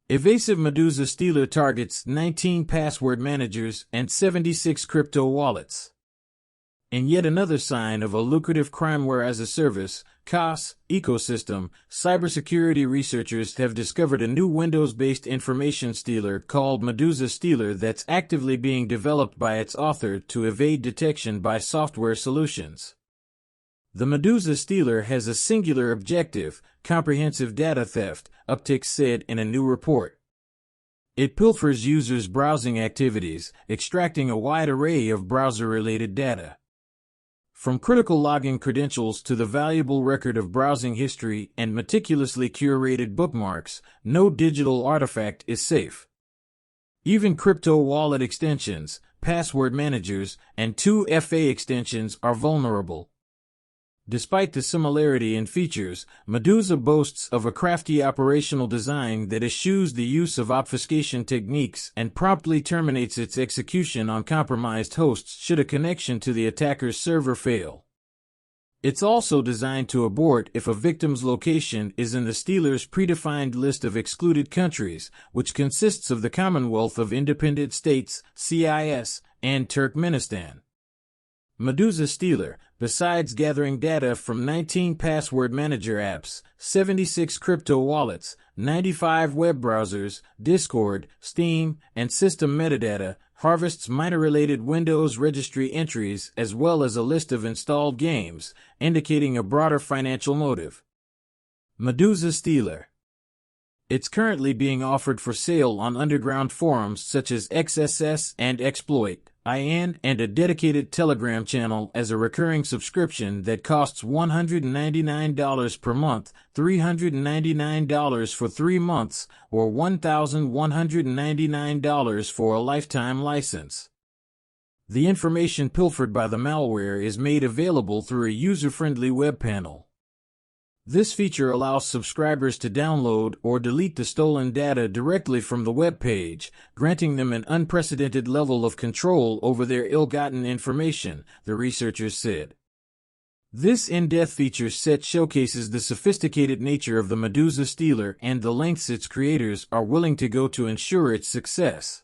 Evasive Meduza stealer targets 19 password managers and 76 crypto wallets. In yet another sign of a lucrative crimeware as a service (CaaS) ecosystem, cybersecurity researchers have discovered a new Windows-based information stealer called Meduza Stealer that's actively being developed by its author to evade detection by software solutions. The Meduza Stealer has a singular objective: comprehensive data theft, Uptick said in a new report. It pilfers users' browsing activities, extracting a wide array of browser-related data. From critical login credentials to the valuable record of browsing history and meticulously curated bookmarks, no digital artifact is safe. Even crypto wallet extensions, password managers, and 2FA extensions are vulnerable. Despite the similarity in features, Meduza boasts of a crafty operational design that eschews the use of obfuscation techniques and promptly terminates its execution on compromised hosts should a connection to the attacker's server fail. It's also designed to abort if a victim's location is in the stealer's predefined list of excluded countries, which consists of the Commonwealth of Independent States, CIS, and Turkmenistan. Meduza Stealer, besides gathering data from 19 password manager apps, 76 crypto wallets, 95 web browsers, Discord, Steam, and system metadata, harvests miner-related Windows registry entries as well as a list of installed games, indicating a broader financial motive. Meduza Stealer. It's currently being offered for sale on underground forums such as XSS and Exploit, and a dedicated Telegram channel as a recurring subscription that costs $199 per month, $399 for 3 months, or $1,199 for a lifetime license. The information pilfered by the malware is made available through a user-friendly web panel. This feature allows subscribers to download or delete the stolen data directly from the web page, granting them an unprecedented level of control over their ill-gotten information, the researchers said. This in-depth feature set showcases the sophisticated nature of the Meduza Stealer and the lengths its creators are willing to go to ensure its success.